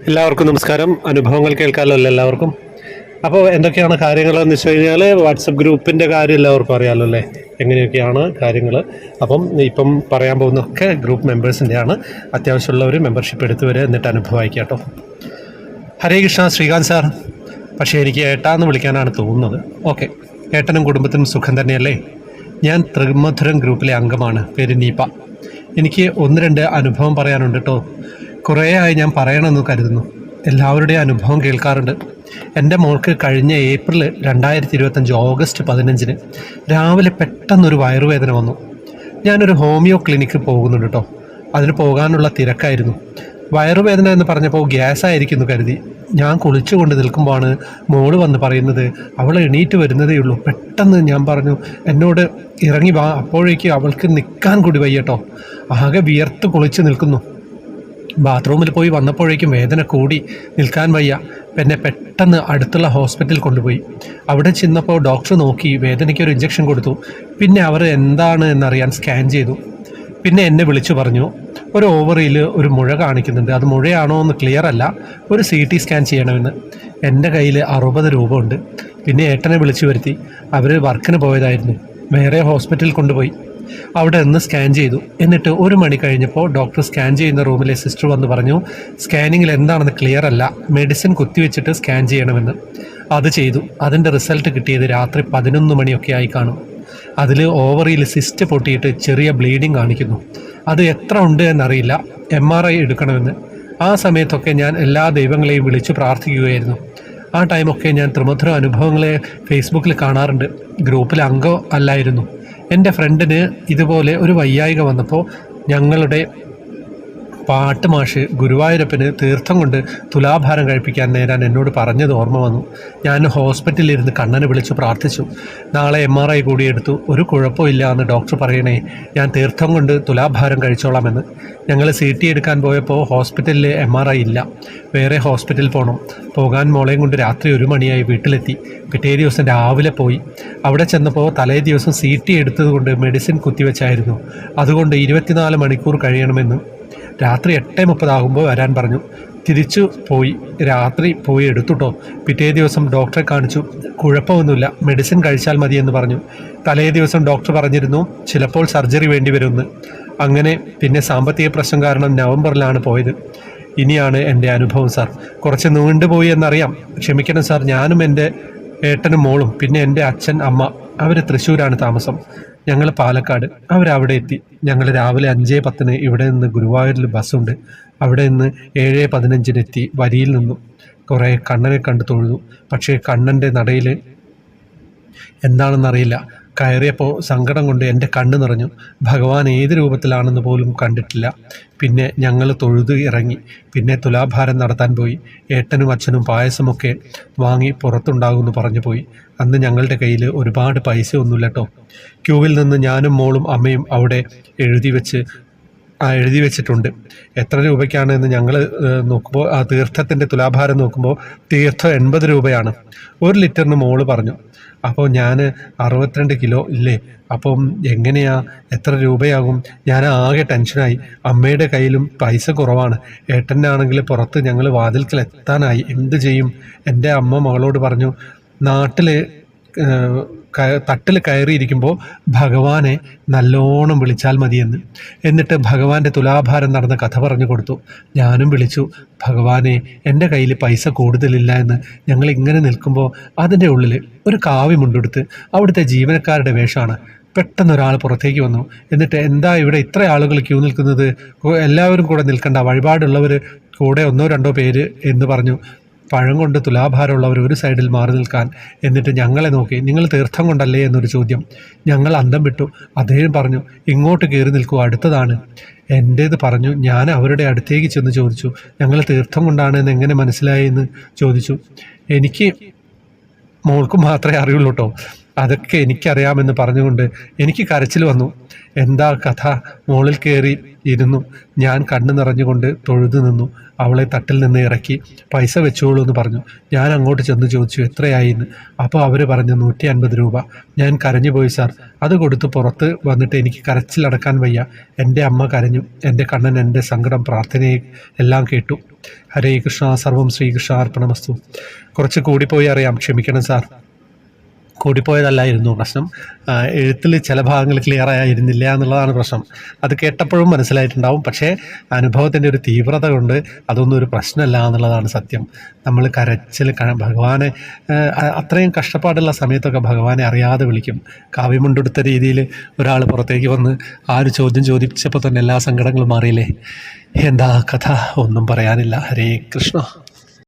എല്ലാവർക്കും നമസ്കാരം. അനുഭവങ്ങൾ കേൾക്കാമല്ലോ എല്ലാവർക്കും. അപ്പോൾ എന്തൊക്കെയാണ് കാര്യങ്ങളെന്ന് വെച്ച് കഴിഞ്ഞാൽ വാട്സപ്പ് ഗ്രൂപ്പിൻ്റെ കാര്യം എല്ലാവർക്കും അറിയാമല്ലോ അല്ലേ, എങ്ങനെയൊക്കെയാണ് കാര്യങ്ങൾ. അപ്പം ഇപ്പം പറയാൻ പോകുന്നതൊക്കെ ഗ്രൂപ്പ് മെമ്പേഴ്സിൻ്റെയാണ്. അത്യാവശ്യമുള്ളവർ മെമ്പർഷിപ്പ് എടുത്ത് വരെ എന്നിട്ട് അനുഭവം അയക്കുക കേട്ടോ. ഹരേ കൃഷ്ണ ശ്രീകാന്ത് സാർ. പക്ഷേ എനിക്ക് ഏട്ടാന്ന് വിളിക്കാനാണ് തോന്നുന്നത്. ഓക്കെ, ഏട്ടനും കുടുംബത്തിനും സുഖം തന്നെയല്ലേ? ഞാൻ ത്രിമധുരം ഗ്രൂപ്പിലെ അംഗമാണ്. പേര് നീപ. എനിക്ക് 1-2 അനുഭവം പറയാനുണ്ട് കേട്ടോ. കുറേ ആയി ഞാൻ പറയണമെന്ന് കരുതുന്നു. എല്ലാവരുടെയും അനുഭവം കേൾക്കാറുണ്ട്. എൻ്റെ മോൾക്ക് കഴിഞ്ഞ ഏപ്രിൽ 2025 ഓഗസ്റ്റ് 15 രാവിലെ പെട്ടെന്നൊരു വയറുവേദന വന്നു. ഞാനൊരു ഹോമിയോ ക്ലിനിക്ക് പോകുന്നുണ്ട് കേട്ടോ. അതിന് പോകാനുള്ള തിരക്കായിരുന്നു. വയറുവേദന എന്ന് പറഞ്ഞപ്പോൾ ഗ്യാസ് ആയിരിക്കുന്നു കരുതി. ഞാൻ കുളിച്ചുകൊണ്ട് നിൽക്കുമ്പോഴാണ് മോള് വന്ന് പറയുന്നത്. അവൾ എണീറ്റ് വരുന്നതേ ഉള്ളൂ. പെട്ടെന്ന് ഞാൻ പറഞ്ഞു, എന്നോട് ഇറങ്ങി വാ. അപ്പോഴേക്ക് അവൾക്ക് നിൽക്കാൻ കൂടി വയ്യട്ടോ. ആകെ വിയർത്ത് കുളിച്ച് നിൽക്കുന്നു. ബാത്റൂമിൽ പോയി വന്നപ്പോഴേക്കും വേദന കൂടി, നിൽക്കാൻ വയ്യ. എന്നെ പെട്ടെന്ന് അടുത്തുള്ള ഹോസ്പിറ്റലിൽ കൊണ്ടുപോയി. അവിടെ ചെന്നപ്പോൾ ഡോക്ടർ നോക്കി വേദനയ്ക്കൊരു ഇഞ്ചക്ഷൻ കൊടുത്തു. പിന്നെ അവർ എന്താണ് എന്നറിയാൻ സ്കാൻ ചെയ്തു. പിന്നെ എന്നെ വിളിച്ചു പറഞ്ഞു, ഒരു ഓവറിയിൽ ഒരു മുഴ കാണിക്കുന്നുണ്ട്. അത് മുഴയാണോ എന്ന് ക്ലിയർ അല്ല, ഒരു CT സ്കാൻ ചെയ്യണമെന്ന്. എൻ്റെ കയ്യിൽ 60 രൂപ ഉണ്ട്. പിന്നെ ഏട്ടനെ വിളിച്ചു വരുത്തി. അവർ വർക്കിന് പോയതായിരുന്നു. വേറെ ഹോസ്പിറ്റലിൽ കൊണ്ടുപോയി. അവിടെ നിന്ന് സ്കാൻ ചെയ്തു. എന്നിട്ട് 1 മണി കഴിഞ്ഞപ്പോൾ ഡോക്ടർ സ്കാൻ ചെയ്യുന്ന റൂമിലെ സിസ്റ്റർ വന്ന് പറഞ്ഞു, സ്കാനിങ്ങിൽ എന്താണെന്ന് ക്ലിയർ അല്ല, മെഡിസിൻ കുത്തിവെച്ചിട്ട് സ്കാൻ ചെയ്യണമെന്ന്. അത് ചെയ്തു. അതിൻ്റെ റിസൾട്ട് കിട്ടിയത് രാത്രി 11 മണിയൊക്കെ ആയി കാണും. അതിൽ ഓവറിയിൽ സിസ്റ്റ് പൊട്ടിയിട്ട് ചെറിയ ബ്ലീഡിങ് കാണിക്കുന്നു. അത് എത്ര ഉണ്ട് എന്നറിയില്ല. MRI എടുക്കണമെന്ന്. ആ സമയത്തൊക്കെ ഞാൻ എല്ലാ ദൈവങ്ങളെയും വിളിച്ചു പ്രാർത്ഥിക്കുകയായിരുന്നു. ആ ടൈമൊക്കെ ഞാൻ ത്രിമധുര അനുഭവങ്ങളെ ഫേസ്ബുക്കിൽ കാണാറുണ്ട്. ഗ്രൂപ്പിൽ അംഗം അല്ലായിരുന്നു. എൻ്റെ ഫ്രണ്ടിന് ഇതുപോലെ ഒരു വയ്യായിക വന്നപ്പോൾ ഞങ്ങളുടെ പാട്ട് മാഷ് ഗുരുവായൂരപ്പന് തീർത്ഥം കൊണ്ട് തുലാഭാരം കഴിപ്പിക്കാൻ നേരാൻ എന്നോട് പറഞ്ഞത് ഓർമ്മ വന്നു. ഞാൻ ഹോസ്പിറ്റലിലിരുന്ന് കണ്ണനെ വിളിച്ചു പ്രാർത്ഥിച്ചു. നാളെ MRI കൂടി എടുത്തു. ഒരു കുഴപ്പമില്ല എന്ന് ഡോക്ടർ പറയണേ, ഞാൻ തീർത്ഥം കൊണ്ട് തുലാഭാരം കഴിച്ചോളാമെന്ന്. ഞങ്ങൾ CT എടുക്കാൻ പോയപ്പോൾ ഹോസ്പിറ്റലിൽ MRI ഇല്ല. വേറെ ഹോസ്പിറ്റലിൽ പോകാൻ മോളെയും കൊണ്ട് രാത്രി 1 മണിയായി വീട്ടിലെത്തി. പിറ്റേ ദിവസം രാവിലെ പോയി. അവിടെ ചെന്നപ്പോൾ തലേ ദിവസം CT എടുത്തതുകൊണ്ട് മെഡിസിൻ കുത്തിവെച്ചായിരുന്നു. അതുകൊണ്ട് 24 മണിക്കൂർ കഴിയണമെന്ന്. രാത്രി 8:30 ആകുമ്പോൾ വരാൻ പറഞ്ഞു. തിരിച്ചു പോയി. രാത്രി പോയി എടുത്തുട്ടോ. പിറ്റേ ദിവസം ഡോക്ടറെ കാണിച്ചു. കുഴപ്പമൊന്നുമില്ല, മെഡിസിൻ കഴിച്ചാൽ മതിയെന്ന് പറഞ്ഞു. തലേ ദിവസം ഡോക്ടർ പറഞ്ഞിരുന്നു ചിലപ്പോൾ സർജറി വേണ്ടി വരുമെന്ന്. അങ്ങനെ പിന്നെ സാമ്പത്തിക പ്രശ്നം കാരണം നവംബറിലാണ് പോയത്. ഇനിയാണ് എൻ്റെ അനുഭവം സാർ. കുറച്ച് നീണ്ടുപോയി എന്നറിയാം, ക്ഷമിക്കണം സാർ. ഞാനും എൻ്റെ ഏട്ടനും മോളും പിന്നെ എൻ്റെ അച്ഛൻ അമ്മ അവർ തൃശ്ശൂരാണ് താമസം. ഞങ്ങൾ പാലക്കാട്. അവരവിടെ എത്തി. ഞങ്ങൾ രാവിലെ 5:10 ഇവിടെ നിന്ന് ഗുരുവായൂരിൽ ബസ്സുണ്ട്. അവിടെ നിന്ന് 7:15 എത്തി. വരിയിൽ നിന്നു കുറേ കണ്ണനെ കണ്ടു തൊഴുതു. പക്ഷേ കണ്ണൻ്റെ നടയിൽ എന്താണെന്നറിയില്ല. കയറിയപ്പോൾ സങ്കടം കൊണ്ട് എൻ്റെ കണ്ണ് നിറഞ്ഞു. ഭഗവാൻ ഏത് രൂപത്തിലാണെന്ന് പോലും കണ്ടിട്ടില്ല. പിന്നെ ഞങ്ങൾ തൊഴുത് ഇറങ്ങി. പിന്നെ തുലാഭാരം നടത്താൻ പോയി. ഏട്ടനും അച്ഛനും പായസമൊക്കെ വാങ്ങി പുറത്തുണ്ടാകുമെന്ന് പറഞ്ഞു പോയി. അന്ന് ഞങ്ങളുടെ കയ്യിൽ ഒരുപാട് പൈസ ഒന്നുമില്ല കേട്ടോ. ക്യൂവിൽ നിന്ന് ഞാനും മോളും അമ്മയും അവിടെ എഴുതി വെച്ചിട്ടുണ്ട്. എത്ര രൂപയ്ക്കാണെന്ന് ഞങ്ങൾ നോക്കുമ്പോൾ ആ തീർത്ഥത്തിൻ്റെ തുലാഭാരം നോക്കുമ്പോൾ തീർത്ഥം 80 രൂപയാണ്. 1 ലിറ്ററിന് മോള് പറഞ്ഞു. അപ്പോൾ ഞാൻ 62 കിലോ ഇല്ലേ, അപ്പം എങ്ങനെയാ, എത്ര രൂപയാകും? ഞാൻ ആകെ ടെൻഷനായി. അമ്മയുടെ കയ്യിലും പൈസ കുറവാണ്. ഏട്ടനാണെങ്കിൽ പുറത്ത്. ഞങ്ങൾ വാതിൽക്കൽ എത്താനായി. എന്ത് ചെയ്യും? എൻ്റെ അമ്മ മകളോട് പറഞ്ഞു, നാട്ടിൽ തട്ടിൽ കയറിയിരിക്കുമ്പോൾ ഭഗവാനെ നല്ലോണം വിളിച്ചാൽ മതിയെന്ന്. എന്നിട്ട് ഭഗവാന്റെ തുലാഭാരം നടന്ന കഥ പറഞ്ഞു കൊടുത്തു. ഞാനും വിളിച്ചു, ഭഗവാനെ എൻ്റെ കയ്യിൽ പൈസ കൂടുതലില്ല എന്ന്. ഞങ്ങൾ ഇങ്ങനെ നിൽക്കുമ്പോൾ അതിൻ്റെ ഉള്ളിൽ ഒരു കാവ്യമുണ്ടെടുത്ത് അവിടുത്തെ ജീവനക്കാരുടെ വേഷമാണ്. പെട്ടെന്ന് ഒരാൾ പുറത്തേക്ക് വന്നു. എന്നിട്ട് എന്താ ഇവിടെ ഇത്ര ആളുകൾ ക്യൂ നിൽക്കുന്നത്? എല്ലാവരും കൂടെ നിൽക്കണ്ട, വഴിപാടുള്ളവർ കൂടെ 1-2 പേര് എന്ന് പറഞ്ഞു. പഴം കൊണ്ട് തുലാഭാരമുള്ളവർ ഒരു സൈഡിൽ മാറി നിൽക്കാൻ. എന്നിട്ട് ഞങ്ങളെ നോക്കി, നിങ്ങൾ തീർത്ഥം കൊണ്ടല്ലേ എന്നൊരു ചോദ്യം. ഞങ്ങൾ അന്തം വിട്ടു. അദ്ദേഹം പറഞ്ഞു, ഇങ്ങോട്ട് കയറി നിൽക്കൂ, അടുത്തതാണ്. എൻ്റേത് പറഞ്ഞു. ഞാൻ അവരുടെ അടുത്തേക്ക് ചെന്ന് ചോദിച്ചു, ഞങ്ങൾ തീർത്ഥം കൊണ്ടാണ് എന്ന് എങ്ങനെ മനസ്സിലായി എന്ന് ചോദിച്ചു. എനിക്ക് മോൾക്കും മാത്രമേ അറിയുള്ളൂ കേട്ടോ. അതൊക്കെ എനിക്കറിയാമെന്ന് പറഞ്ഞുകൊണ്ട് എനിക്ക് കരച്ചിൽ വന്നു. എന്താ കഥ? മുകളിൽ കയറി ഇരുന്നു. ഞാൻ കണ്ണു നിറഞ്ഞുകൊണ്ട് തൊഴുതു നിന്നു. അവളെ തട്ടിൽ നിന്ന് ഇറക്കി പൈസ വെച്ചോളൂ എന്ന് പറഞ്ഞു. ഞാൻ അങ്ങോട്ട് ചെന്ന് ചോദിച്ചു എത്രയായിന്ന്. അപ്പോൾ അവർ പറഞ്ഞു 150 രൂപ. ഞാൻ കരഞ്ഞു പോയി സാർ. അത് കൊടുത്ത് പുറത്ത് വന്നിട്ട് എനിക്ക് കരച്ചിലടക്കാൻ വയ്യ. എൻ്റെ അമ്മ കരഞ്ഞു. എൻ്റെ കണ്ണൻ എൻ്റെ സങ്കടം പ്രാർത്ഥനയെ എല്ലാം കേട്ടു. ഹരേ കൃഷ്ണ, സർവം ശ്രീകൃഷ്ണ അർപ്പണമസ്തു. കുറച്ച് കൂടിപ്പോയി അറിയാം, ക്ഷമിക്കണം സാർ. കൂടിപ്പോയതല്ലായിരുന്നു പ്രശ്നം, എഴുത്തിൽ ചില ഭാഗങ്ങൾ ക്ലിയർ ആയിരുന്നില്ല എന്നുള്ളതാണ് പ്രശ്നം. അത് കേട്ടപ്പോഴും മനസ്സിലായിട്ടുണ്ടാവും. പക്ഷേ അനുഭവത്തിൻ്റെ ഒരു തീവ്രത കൊണ്ട് അതൊന്നും ഒരു പ്രശ്നമല്ല എന്നുള്ളതാണ് സത്യം. നമ്മൾ കരച്ചിൽ ഭഗവാനെ അത്രയും കഷ്ടപ്പാടുള്ള സമയത്തൊക്കെ ഭഗവാനെ അറിയാതെ വിളിക്കും. കാവ്യമുണ്ടെടുത്ത രീതിയിൽ ഒരാൾ പുറത്തേക്ക് വന്ന് ആ ഒരു ചോദ്യം ചോദിച്ചപ്പോൾ തന്നെ എല്ലാ സങ്കടങ്ങളും മാറിയില്ലേ. എന്താ കഥ? ഒന്നും പറയാനില്ല. ഹരേ കൃഷ്ണ.